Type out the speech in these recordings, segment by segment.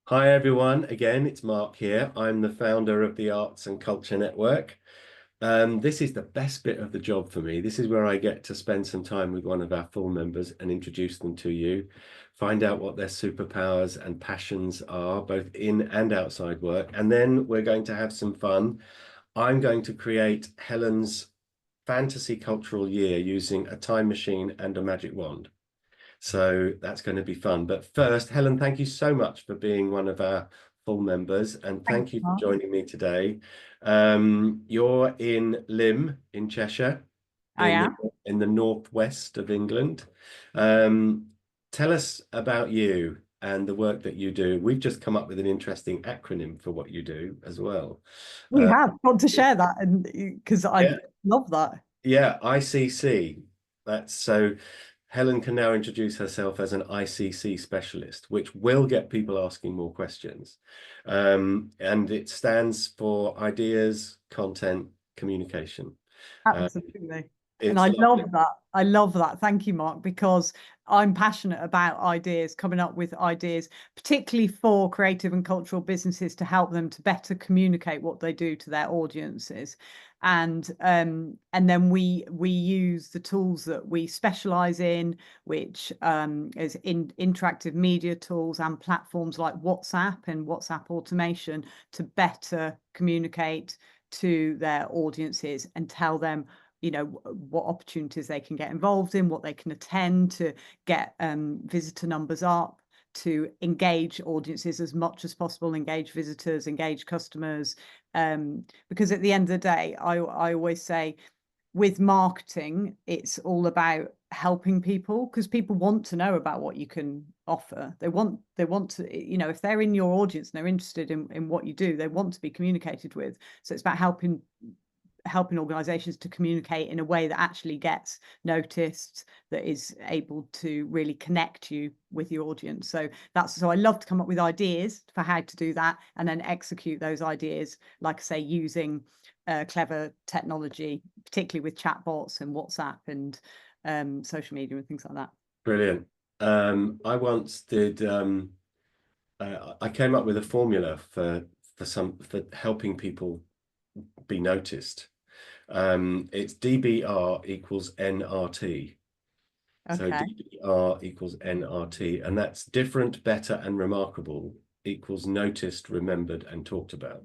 Hi everyone, again, it's Mark here. I'm the founder of the Arts and Culture Network. This is the best bit of the job for me. This is where I get to spend some time with one of our full members and introduce them to you, find out what their superpowers and passions are, both in and outside work. And then we're going to have some fun. I'm going to create Helen's fantasy cultural year using a time machine and a magic wand. So that's going to be fun. But first, Helen, thank you so much for being one of our full members, and Thanks, thank you for Mark. joining me today. You're in Lymm in Cheshire, I in the am. in the northwest of England. Um, Tell us about you and the work that you do. We've just come up with an interesting acronym for what you do as well. We Uh, have want to share that, and because I yeah, love that. yeah, ICC. That's so. Helen can now introduce herself as an ICC specialist, which will get people asking more questions. And it stands for ideas, content, communication. Uh, Absolutely. And it's I love lovely. that. I love that. Thank you, Mark, because I'm passionate about ideas, coming up with ideas, particularly for creative and cultural businesses to help them to better communicate what they do to their audiences. And then we use the tools that we specialize in, which is in interactive media tools and platforms like WhatsApp and WhatsApp automation to better communicate to their audiences and tell them what opportunities they can get involved in, what they can attend to get visitor numbers up, to engage audiences as much as possible, engage visitors, engage customers, because at the end of the day, I always say with marketing, it's all about helping people, because people want to know about what you can offer. They want to, if they're in your audience and they're interested in what you do, they want to be communicated with. So it's about helping organizations to communicate in a way that actually gets noticed, that is able to really connect you with your audience. So I love to come up with ideas for how to do that and then execute those ideas, like I say, using clever technology, particularly with chatbots and WhatsApp and social media and things like that. Brilliant. I once did. I came up with a formula for helping people be noticed. It's DBR equals NRT. So Okay. DBR equals NRT, and that's different, better, and remarkable equals noticed, remembered, and talked about.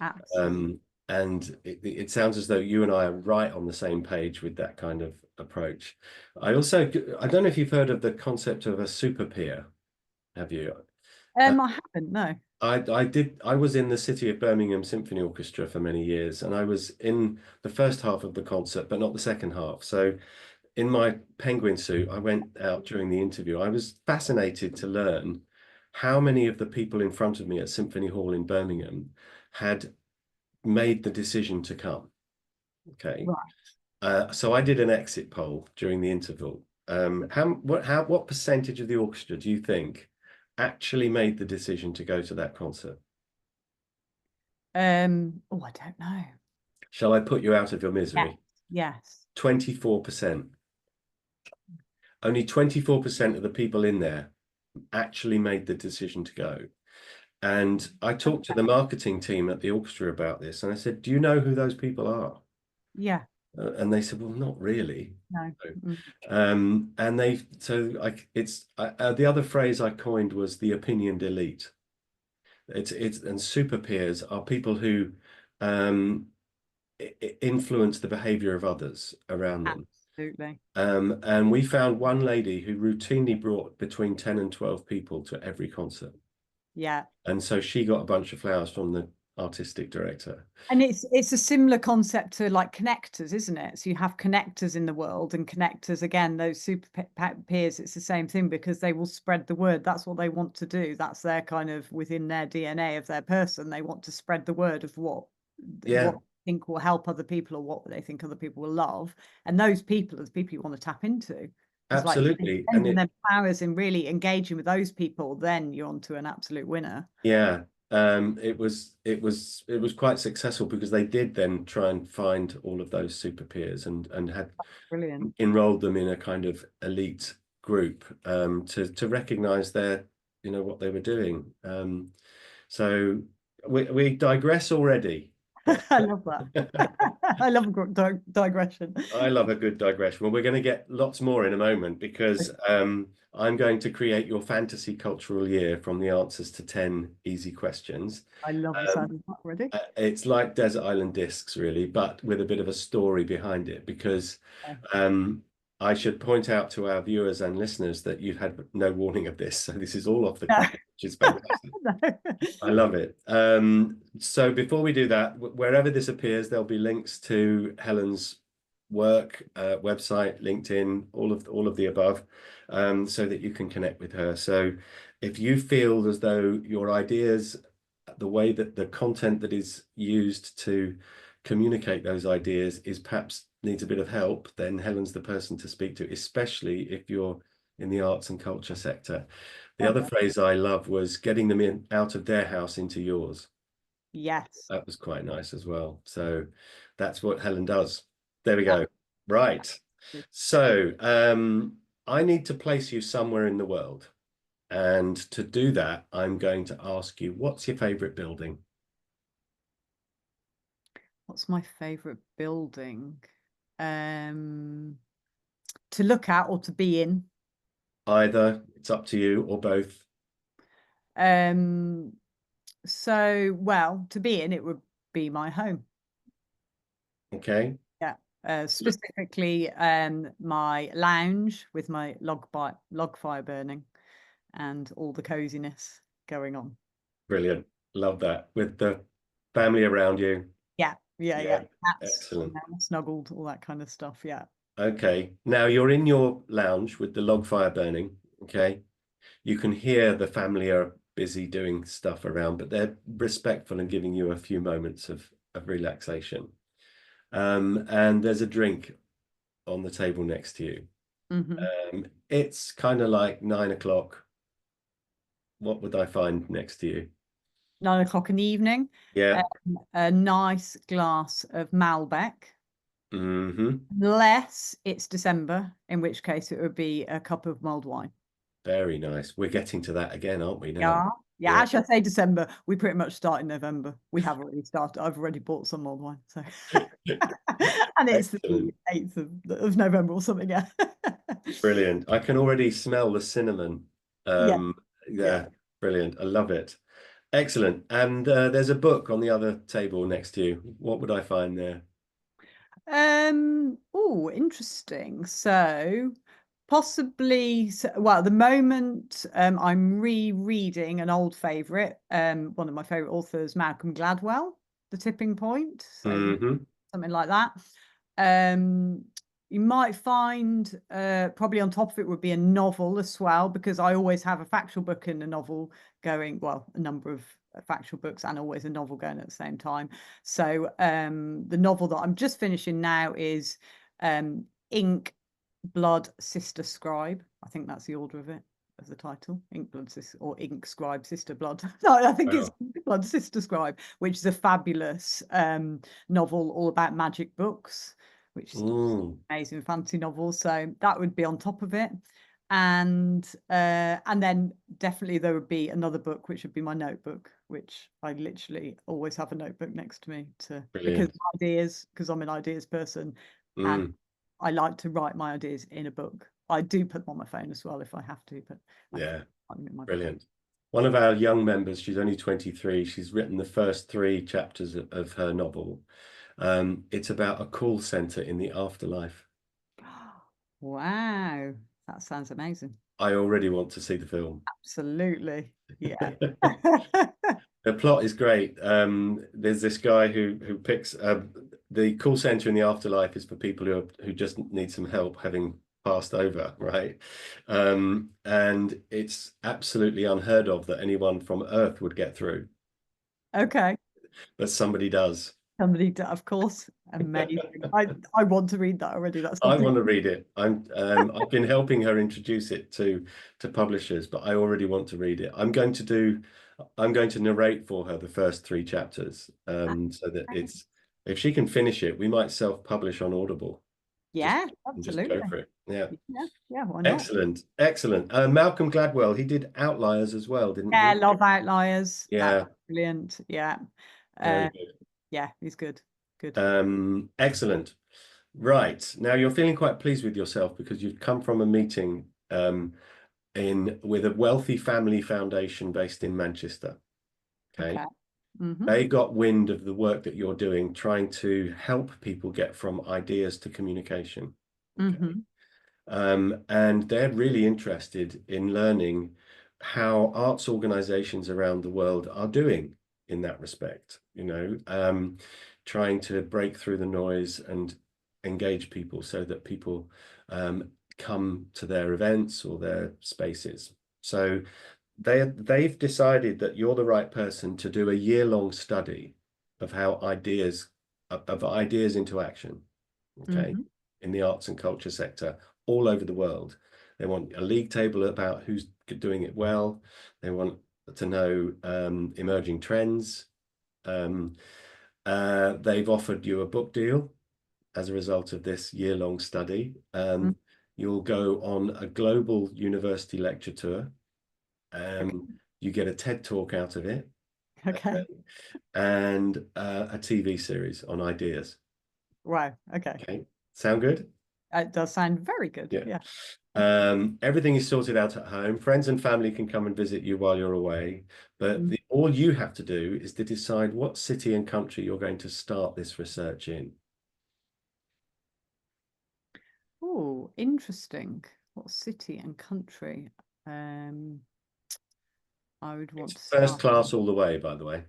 Absolutely. Um, and it sounds as though you and I are right on the same page with that kind of approach. I don't know if you've heard of the concept of a super peer, have you? I haven't, no. I was in the City of Birmingham Symphony Orchestra for many years, and I was in the first half of the concert, but not the second half. So in my penguin suit, I went out during the interview. I was fascinated to learn how many of the people in front of me at Symphony Hall in Birmingham had made the decision to come. Okay. Right. So I did an exit poll during the interval. What percentage of the orchestra do you think actually made the decision to go to that concert? Oh, I don't know. Shall I put you out of your Yes. misery? Yes. 24%. Only 24% of the people in there actually made the decision to go. And I talked to the marketing team at the orchestra about this, and I said, "Do you know who those people are?" Yeah. And they said, "Well, not really." No. So, Mm. and they so I it's the other phrase I coined was the opinioned elite. It's and super peers are people who um, influence the behavior of others around them. Absolutely. And we found one lady who routinely brought between 10 and 12 people to every concert. Yeah. And so she got a bunch of flowers from the artistic director. And it's a similar concept to like connectors, isn't it? So you have connectors in the world, and connectors, again, those peers, it's the same thing, because they will spread the word. That's what they want to do. That's their kind of within their DNA of their person. They want to spread the word of what Yeah, they think will help other people, or what they think other people will love. And those people are the people you want to tap into. Because like absolutely. And spending their powers in really engaging with those people, then you're onto an absolute winner. yeah, it was quite successful because they did then try and find all of those super peers and had Brilliant. enrolled them in a kind of elite group to recognize their you know, what they were doing. So we digress already. But I love that. I love a good digression. I love a good digression. Well, we're going to get lots more in a moment because I'm going to create your fantasy cultural year from the answers to 10 easy questions. I love the sound of that already. It's like Desert Island Discs, really, but with a bit of a story behind it, because um, I should point out to our viewers and listeners that you've had no warning of this. So this is all off the No. cuff, which is fantastic. I love it. So before we do that, wherever this appears, there'll be links to Helen's work, website, LinkedIn, all of the above, so that you can connect with her. So if you feel as though your ideas, the way that the content that is used to communicate those ideas is perhaps needs a bit of help, then Helen's the person to speak to, especially if you're in the arts and culture sector. The other phrase I love was getting them out of their house into yours. Yes. That was quite nice as well. So that's what Helen does. There we go. Right. So I need to place you somewhere in the world. And to do that, I'm going to ask you, what's your favorite building? What's my favorite building? To look at or to be in? Either, it's up to you, or both. So, well, to be in, it would be my home. Okay. Yeah. Specifically, my lounge with my log fire burning and all the coziness going on. Brilliant. Love that. With the family around you. Yeah. Cats, Excellent. snuggled, all that kind of stuff. Yeah. Okay. Now you're in your lounge with the log fire burning. Okay. You can hear the family are busy doing stuff around, but they're respectful and giving you a few moments of relaxation. And there's a drink on the table next to you. It's kind of like 9 o'clock. What would I find next to you? 9 o'clock in the evening. Yeah. A nice glass of Malbec. Unless it's December, in which case it would be a cup of mulled wine. Very nice. We're getting to that again, aren't we now? Yeah. Actually, I say December. We pretty much start in November. We have already started. I've already bought some mulled wine. So and it's Excellent. the 8th of November or something. Yeah. Brilliant. I can already smell the cinnamon. Yeah. Brilliant. I love it. Excellent. And there's a book on the other table next to you. What would I find there? Oh, interesting. So possibly, well, at the moment, I'm rereading an old favorite, one of my favorite authors, Malcolm Gladwell, The Tipping Point. So something like that. You might find probably on top of it would be a novel as well, because I always have a factual book and a novel going, well, a number of factual books and always a novel going at the same time. So the novel that I'm just finishing now is Ink, Blood, Sister, Scribe. I think that's the order of it, as the title. Ink, Blood, Sister, or Ink, Scribe, Sister, Blood. No, I think it's Blood, Sister, Scribe, which is a fabulous novel all about magic books, which is amazing fantasy novel. So that would be on top of it. And then definitely there would be another book, which would be my notebook, which I literally always have a notebook next to me because I'm an ideas person, and I like to write my ideas in a book. I do put them on my phone as well if I have to, but yeah, brilliant. One of our young members, she's only 23. She's written the first 3 chapters of her novel. It's about a call center in the afterlife. Wow, that sounds amazing. I already want to see the film. Absolutely. Yeah. The plot is great. There's this guy who picks the call center in the afterlife is for people who just need some help having passed over, right? And it's absolutely unheard of that anyone from Earth would get through. Okay. But somebody does. Somebody, of course. Amazing. I want to read that already. That's I want to read it. I've been helping her introduce it to publishers, but I already want to read it. I'm going to narrate for her the first 3 chapters, so that if she can finish it, we might self-publish on Audible. Yeah, absolutely. Just go for it. Yeah. Yeah, why not? Excellent. Excellent. Malcolm Gladwell, he did Outliers as well, didn't Yeah, he? love Outliers. That's Yeah. brilliant. Yeah. Very Uh, good. yeah, he's good. Good. Excellent. Right. Now you're feeling quite pleased with yourself because you've come from a meeting in with a wealthy family foundation based in Manchester. Okay. Okay. Mm-hmm. They got wind of the work that you're doing, trying to help people get from ideas to communication. Okay. Mm-hmm. And they're really interested in learning how arts organizations around the world are doing in that respect, trying to break through the noise and engage people so that people come to their events or their spaces. So they've decided that you're the right person to do a year-long study of how ideas into action, okay, Mm-hmm. in the arts and culture sector all over the world. They want a league table about who's doing it well. They want to know emerging trends. They've offered you a book deal as a result of this year-long study. You'll go on a global university lecture tour. Okay. You get a TED talk out of it, Okay. and a TV series on ideas. Wow. Okay. Okay, sound good? It does sound very good. Yeah. Yeah. Everything is sorted out at home. Friends and family can come and visit you while you're away, but Mm. all you have to do is to decide what city and country you're going to start this research in. Oh, interesting. What city and country? I would want It's to first start. class all the way, by the way.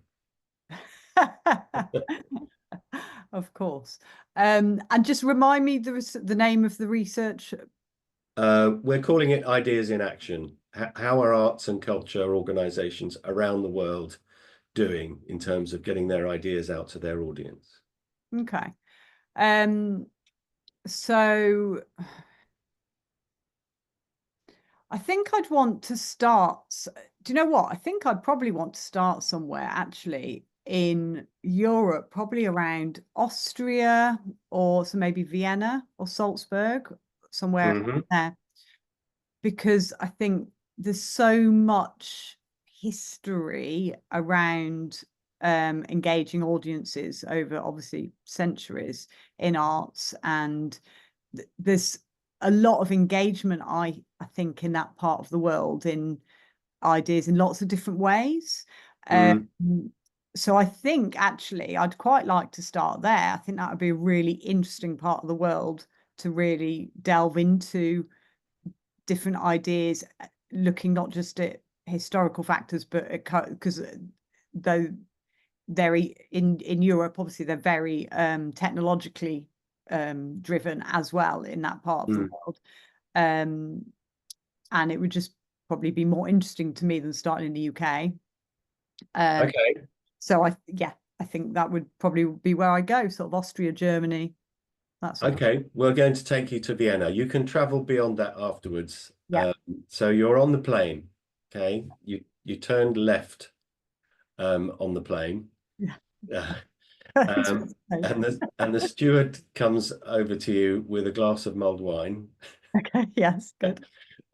Of course. And just remind me the name of the research. We're calling it Ideas in Action. How are arts and culture organizations around the world doing in terms of getting their ideas out to their audience? Okay. So I think I'd want to start. Do you know what? I think I'd probably want to start somewhere actually in Europe, probably around Austria or so maybe Vienna or Salzburg, somewhere Mm-hmm. there, because I think there's so much history around engaging audiences over obviously centuries in arts, and there's a lot of engagement I think in that part of the world in ideas in lots of different ways. Mm. So I think actually I'd quite like to start there. I think that would be a really interesting part of the world to really delve into different ideas, looking not just at historical factors, but because though they're in Europe, obviously they're very technologically driven as well in that part of the Mm. world. And it would just probably be more interesting to me than starting in the UK. Okay. So I think that would probably be where I go, sort of Austria, Germany, that sort of. Okay, we're going to take you to Vienna. You can travel beyond that afterwards. Yeah. So you're on the plane. Okay, you turned left on the plane. Yeah. Uh, and the steward comes over to you with a glass of mulled wine Okay, yes, good.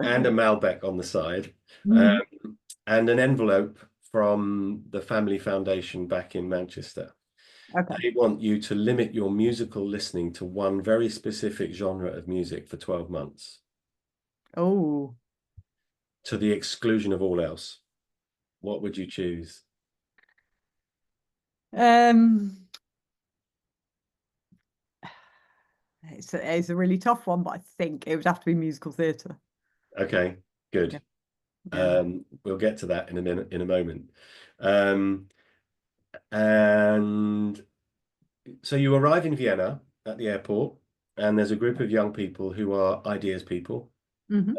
and a Malbec on the side, Mhm. and an envelope from the family foundation back in Manchester. Okay. They want you to limit your musical listening to one very specific genre of music for 12 months, Oh, to the exclusion of all else. What would you choose? um, it's a really tough one, but I think it would have to be musical theatre. Okay, Yeah. good. Yeah. We'll get to that in a minute, in a moment. Um, and so you arrive in Vienna at the airport, and there's a group of young people who are ideas people, Hmm.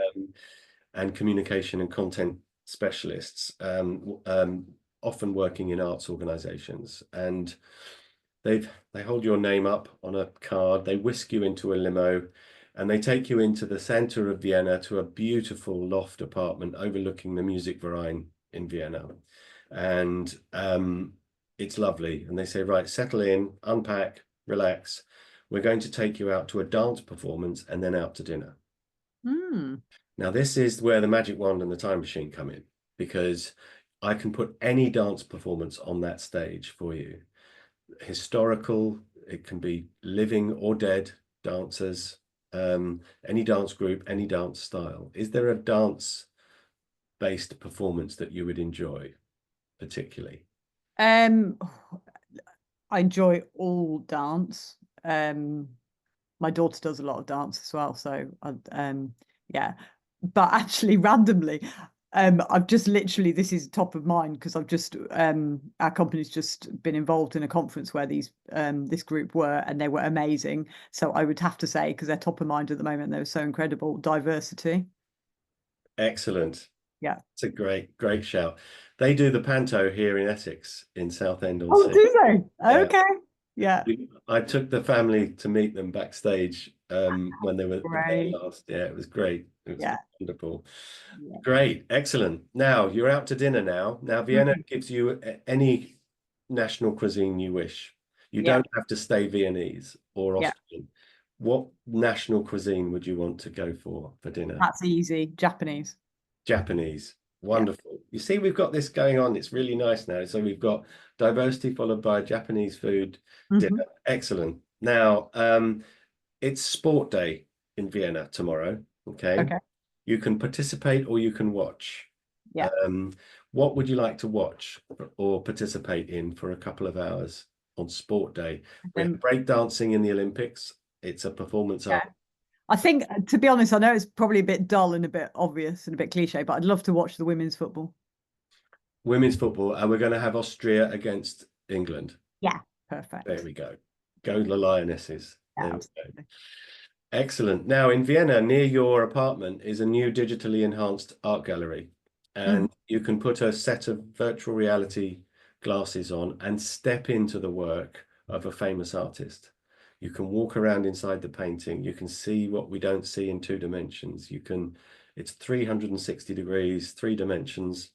and communication and content specialists, often working in arts organizations. And they hold your name up on a card, they whisk you into a limo, and they take you into the center of Vienna to a beautiful loft apartment overlooking the Musikverein in Vienna. And it's lovely. And they say, right, settle in, unpack, relax. We're going to take you out to a dance performance and then out to dinner. Mm. Now, this is where the magic wand and the time machine come in, because I can put any dance performance on that stage for you. Historical, it can be living or dead dancers, any dance group, any dance style. Is there a dance-based performance that you would enjoy particularly? Um, I enjoy all dance. My daughter does a lot of dance as well, so yeah. But actually, randomly, I've just literally, this is top of mind because I've just our company's just been involved in a conference where this group were, and they were amazing. So I would have to say, because they're top of mind at the moment, they were so incredible. Diversity. Excellent. Yeah. It's a great shout. They do the panto here in Essex, in Oh, Southend-on-Sea. do they? Yeah. Okay. Yeah. I took the family to meet them backstage when they were there Great. last. Yeah, it was great. It was Yeah. wonderful. Yeah. Great, excellent. Now you're out to dinner now. Now Vienna Mhm. gives you any national cuisine you wish. You Yeah. don't have to stay Viennese or Yeah. Austrian. What national cuisine would you want to go for dinner? That's easy. Japanese. Japanese. Yeah. Wonderful. You see, we've got this going on. It's really nice now. So we've got diversity followed by Japanese food dinner. Mhm. Excellent. Now, it's sport day in Vienna tomorrow. Okay. Okay. You can participate or you can watch. Yeah. What would you like to watch or participate in for a couple of hours on sport day? We have Um, breakdancing in the Olympics. It's a performance yeah. art. I think, to be honest, I know it's probably a bit dull and a bit obvious and a bit cliche, but I'd love to watch the women's football. Women's football, and we're going to have Austria against England. Yeah, There perfect. we go. Go the Lionesses. Yeah, There we go. absolutely. Excellent. Now, in Vienna, near your apartment, is a new digitally enhanced art gallery. Mhm. And you can put a set of virtual reality glasses on and step into the work of a famous artist. You can walk around inside the painting. You can see what we don't see in 2 dimensions. It's 360 degrees, 3 dimensions.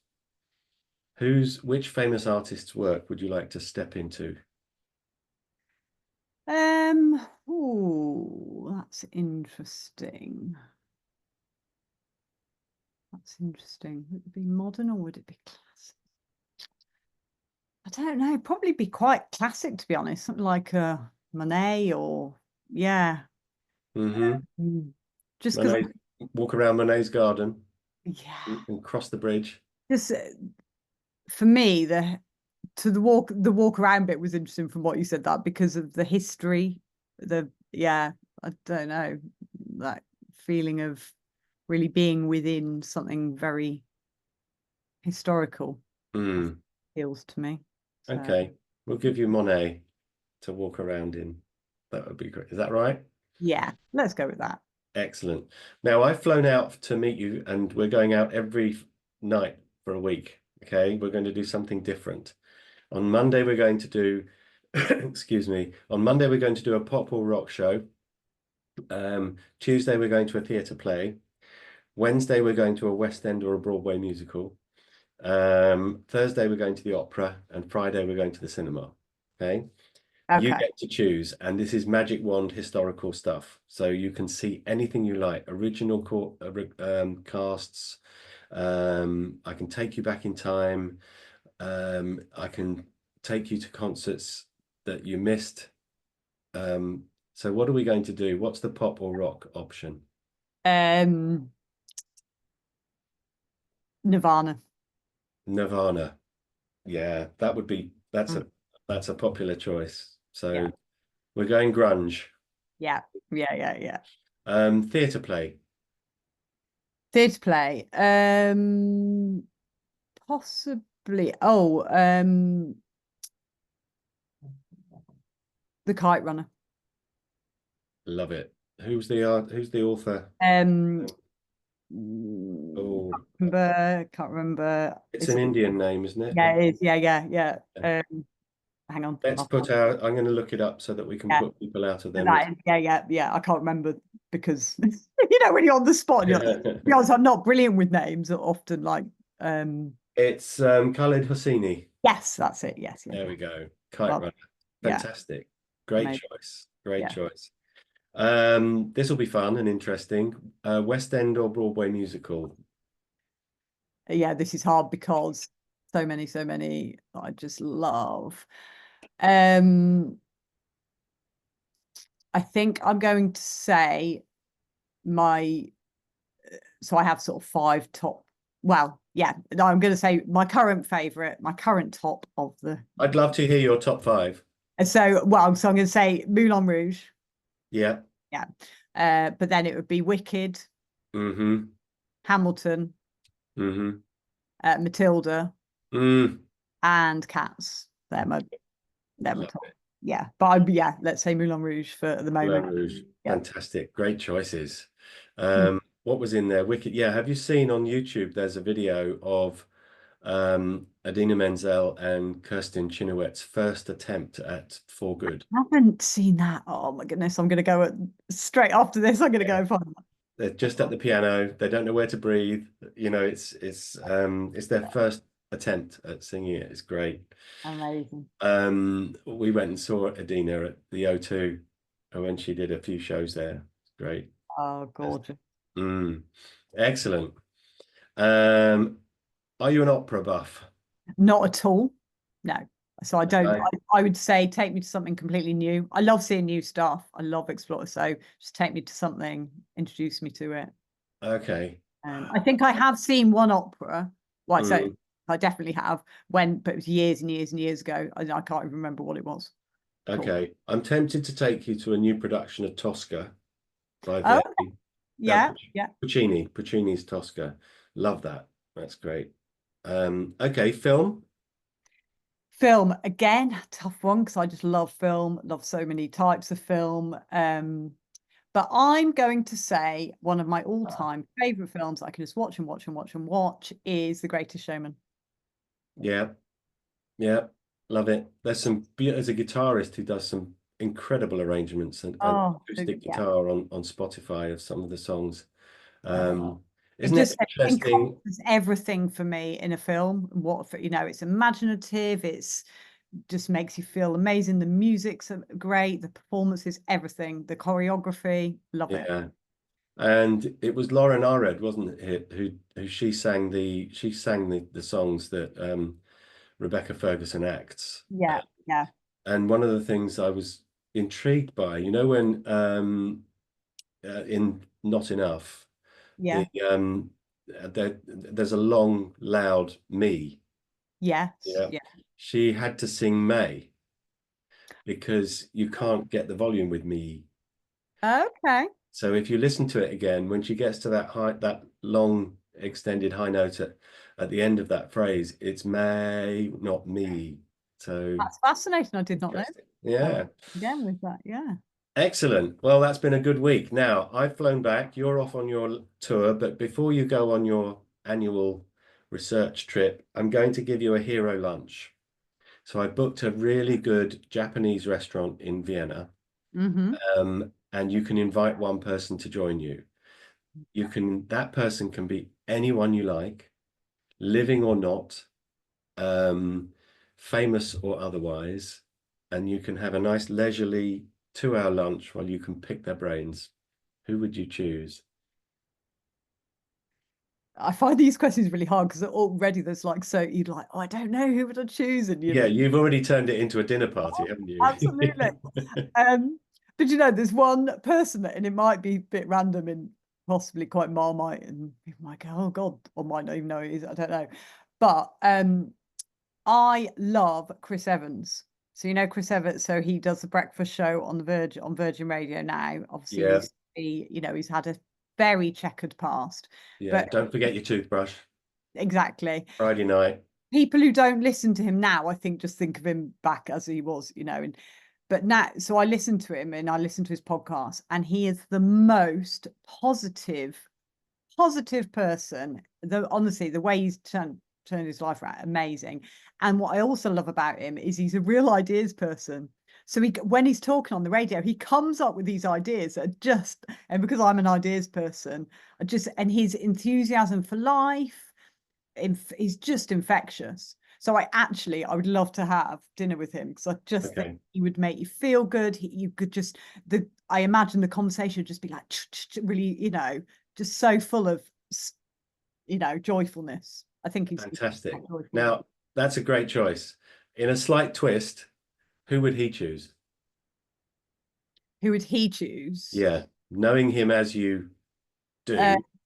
Which famous artist's work would you like to step into? That's interesting. That's interesting. Would it be modern or would it be classic? I don't know. Probably be quite classic, to be honest. Something like Monet or yeah. Mm-hmm. Mm. Just because Monet, walk around Monet's garden yeah, and cross the bridge. just for me, the walk around bit was interesting from what you said, that because of the history, yeah, I don't know, that feeling of really being within something very historical Mm, appeals to me. So okay, we'll give you Monet to walk around in. That would be great. Is that right? yeah, let's go with that. Excellent. Now, I've flown out to meet you, and we're going out every night for a week. Okay, we're going to do something different. On Monday, we're going to do, excuse me, on Monday, we're going to do a pop or rock show. Tuesday, we're going to a theatre play. Wednesday, we're going to a West End or a Broadway musical. Thursday, we're going to the opera, and Friday, we're going to the cinema. Okay. You Okay. get to choose, and this is magic wand historical stuff. So you can see anything you like, original casts. I can take you back in time. I can take you to concerts that you missed. So what are we going to do? What's the pop or rock option? Um, Nirvana. Nirvana. Yeah, Mm, that's a popular choice. yeah, So we're going grunge. yeah, yeah. Theatre play. Theatre play. Possibly. Oh, The Kite Runner. Love it. Who's the author? Um, Oh, can't remember. it's an Indian name, isn't it? Yeah, it is. Yeah. Hang on. I'm going to look it up so that we can Yeah, put people out of their that is, yeah. I can't remember because when you're on the spot, and you're like, to be honest, I'm not brilliant with names. Often like, It's Khaled Hosseini. yes, that's it. Yes, yeah. There we go. Kite Well, Runner. yeah, Fantastic. Great maybe, choice. Great yeah. choice. This will be fun and interesting. West End or Broadway musical? Yeah, this is hard because so many I just love. Um, I think I'm going to say my, so I have sort of five top. Well, yeah, I'm going to say my current favorite, my current top of the. I'd love to hear your top five. So I'm going to say Moulin Rouge. Yeah. Yeah. But then it would be Wicked, Mm-hmm. Hamilton, Mm-hmm. Matilda, Mm. and Cats. They're my Love top. it. Yeah, but yeah, let's say Moulin Rouge for the Moulin moment. Rouge. Yeah. Fantastic. Great choices. Mm. What was in there? Wicked. Yeah. Have you seen on YouTube? There's a video of Adina Menzel and Kirsten Chenoweth's first attempt at For Good. I haven't seen that. Oh my goodness, I'm going to straight after this. I'm going to go Yeah. and find that. They're just at the piano. They don't know where to breathe. You know, it's their first attempt at singing it. It's great. Amazing. We went and saw Adina at the O2 when she did a few shows there. Great. Oh, gorgeous. Mm, excellent. Um, are you an opera buff? Not at all. No. So I don't, Okay. I would say take me to something completely new. I love seeing new stuff. I love exploring. So just take me to something, introduce me to it. Okay. I think I have seen one opera. Right, so Mm, I definitely have but it was years and years and years ago. I can't even remember what it was called. okay. I'm tempted to take you to a new production of Tosca by Oh, Verdi. yeah, yeah. Puccini's Tosca. Love that. That's great. Okay, film. Film again, tough one because I just love film, love so many types of film. But I'm going to say one of my all-time favorite films I can just watch and watch and watch and watch is The Greatest Showman. Yeah, yeah, love it. There's a guitarist who does some incredible arrangements and Oh, acoustic yeah. guitar on Spotify of some of the songs. Oh. It Isn't it just interesting? encompasses everything for me in a film. It's imaginative, it's just makes you feel amazing. The music's great, the performances, everything, the choreography, love it. Yeah. And it was Lauren Ared, wasn't it, who she sang the songs that Rebecca Ferguson acts. Yeah, yeah, And one of the things I was intrigued by, you know, when in Not Enough, yeah, the there's a long, loud me. yes, Yeah. yeah. She had to sing May because you can't get the volume with me. Okay. So if you listen to it again, when she gets to that long extended high note at the end of that phrase, it's May, not me. So That's fascinating. I did not know. interesting. Oh, Yeah. again with that, yeah. Excellent. Well, that's been a good week. Now, I've flown back. You're off on your tour, but before you go on your annual research trip, I'm going to give you a hero lunch. So I booked a really good Japanese restaurant in Vienna, Mm-hmm. and you can invite one person to join you. That person can be anyone you like, living or not, um, famous or otherwise, and you can have a nice leisurely 2 hour lunch while you can pick their brains. Who would you choose? I find these questions really hard because already there's like so you're like, oh, I don't know who would I choose, and Yeah, you've already turned it into a dinner party, haven't you? absolutely. Um, but there's one person and it might be a bit random and possibly quite Marmite, and people might go, oh God, or might not even know who it is. I don't know. But I love Chris Evans. So Chris Evans, so he does the breakfast show on Virgin Radio now. Obviously, Yeah, he's had a very checkered past. yeah. But Don't forget your toothbrush. exactly. Friday night. People who don't listen to him now, I think, just think of him back as he was, and but now, so I listen to him and I listen to his podcast, and he is the most positive person. Honestly, the way he's turned his life around, amazing. And what I also love about him is he's a real ideas person. So when he's talking on the radio, he comes up with these ideas that are just, and because I'm an ideas person, and his enthusiasm for life, is just infectious. So I would love to have dinner with him, because I just think Okay. he would make you feel good. You could just, I imagine the conversation would just be like really, just so full of, joyfulness. I think he's Fantastic. quite joyful. Now, that's a great choice. In a slight twist, who would he choose? Who would he choose? Yeah, knowing him as you do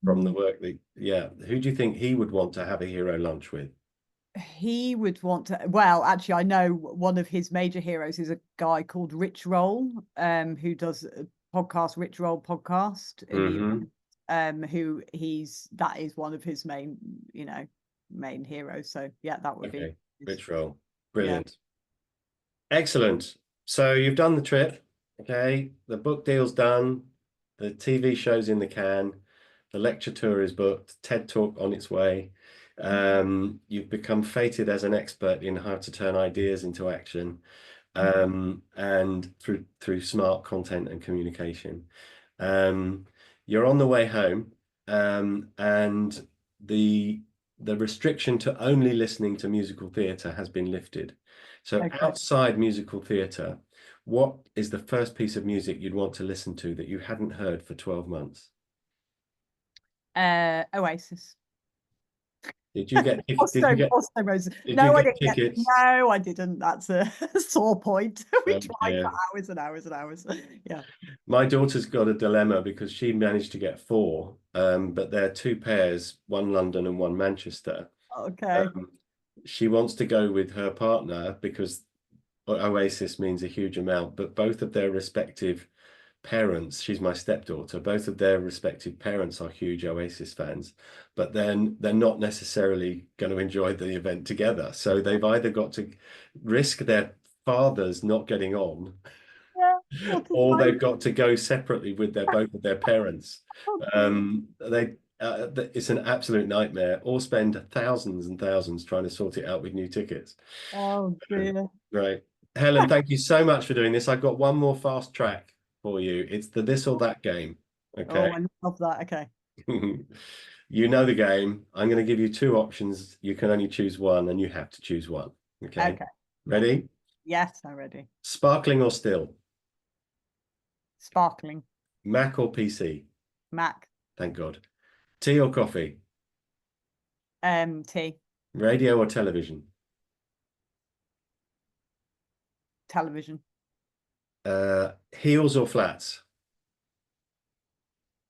from the Um, work that, yeah, who do you think he would want to have a hero lunch with? he would want to, well, actually, I know one of his major heroes is a guy called Rich Roll, who does a podcast, Rich Roll podcast in the Mm-hmm. who that is one of his main, main heroes. So yeah, that would be Okay, Rich Roll. yeah. Brilliant. Excellent. So you've done the trip. Okay, the book deal's done. The TV show's in the can. The lecture tour is booked. TED Talk on its way. You've become fated as an expert in how to turn ideas into action, and through smart content and communication. You're on the way home, and the restriction to only listening to musical theatre has been lifted. So Okay. outside musical theatre, what is the first piece of music you'd want to listen to that you hadn't heard for 12 months? Oasis. Did you get Boston Roses. did you No, I get didn't get. tickets? No, I didn't. That's a sore point. We Oh tried for dear. hours and hours and hours. Yeah. My daughter's got a dilemma because she managed to get four, but they're two pairs, one London and one Manchester. Okay. Um, she wants to go with her partner because Oasis means a huge amount, but both of their respective parents, she's my stepdaughter, both of their respective parents are huge Oasis fans, but then they're not necessarily going to enjoy the event together. So they've either got to risk their fathers not getting on, Yeah. What a or they've nightmare. got to go separately with both of their parents. Oh, dear. It's an absolute nightmare, or spend thousands and thousands trying to sort it out with new tickets. Oh, dear. Right. Helen, thank you so much for doing this. I've got one more fast track for you. It's the this or that game. Okay. Oh, I love that. Okay. You know the game. I'm going to give you two options. You can only choose one, and you have to choose one. Okay. Okay. Yeah. Ready? Yes, I'm ready. Sparkling or still? Sparkling. Mac or PC? Mac. Thank God. Tea or coffee? Tea. Radio or television? Television. Heels or flats?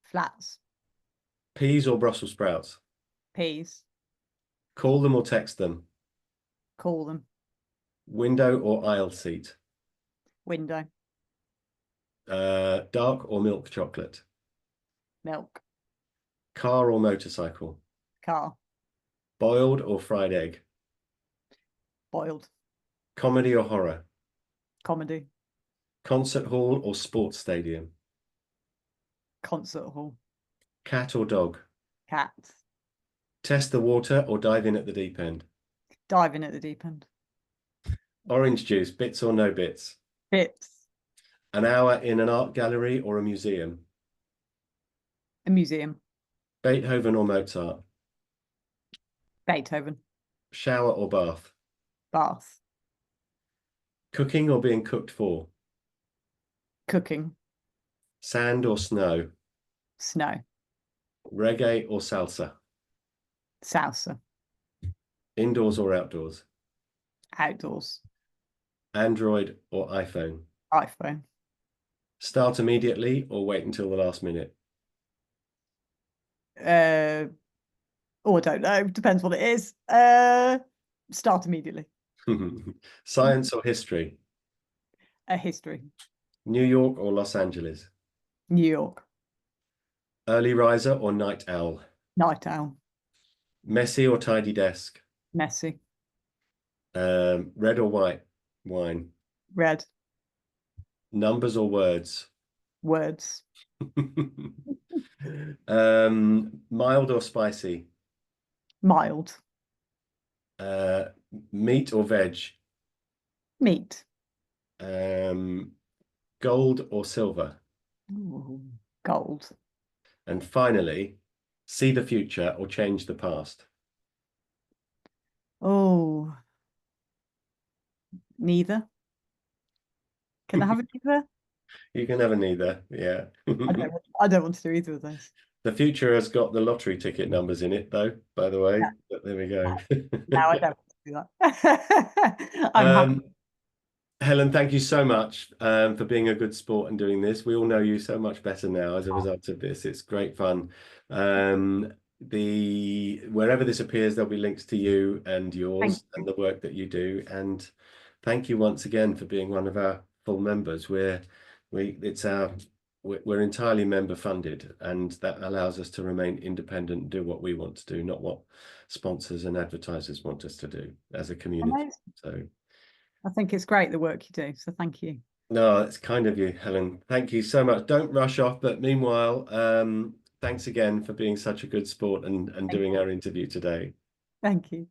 Flats. Peas or Brussels sprouts? Peas. Call them or text them? Call them. Window or aisle seat? Window. Dark or milk chocolate? Milk. Car or motorcycle? Car. Boiled or fried egg? Boiled. Comedy or horror? Comedy. Concert hall or sports stadium? Concert hall. Cat or dog? Cat. Test the water or dive in at the deep end? Diving at the deep end. Orange juice, bits or no bits? Bits. An hour in an art gallery or a museum? A museum. Beethoven or Mozart? Beethoven. Shower or bath? Bath. Cooking or being cooked for? Cooking. Sand or snow? Snow. Reggae or salsa? Salsa. Indoors or outdoors? Outdoors. Android or iPhone? iPhone. Start immediately or wait until the last minute? I don't know. Depends what it is. Start immediately. Science or history? A history. New York or Los Angeles? New York. Early riser or night owl? Night owl. Messy or tidy desk? Messy. Red or white wine? Red. Numbers or words? Words. Mild or spicy? Mild. Meat or veg? Meat. Gold or silver? Ooh, gold. And finally, see the future or change the past? Oh, neither. Can I have a neither? You can have a neither. Yeah. I don't want to do either of those. The future has got the lottery ticket numbers in it, though, by the way. No, But there we go. no, I don't want to do that. I'm happy. Um, Helen, thank you so much for being a good sport and doing this. We all know you so much better now as a result of this. It's great fun. Wherever this appears, there'll be links to you and Thank yours you. and the work that you do. And thank you once again for being one of our full members. We're entirely member funded, and that allows us to remain independent and do what we want to do, not what sponsors and advertisers want us to do as a community. Amazing. So. I think it's great the work you do. So thank you. No, it's kind of you, Helen. Thank you so much. Don't rush off, but meanwhile, thanks again for being such a good sport and Thank doing you. our interview today. Thank you.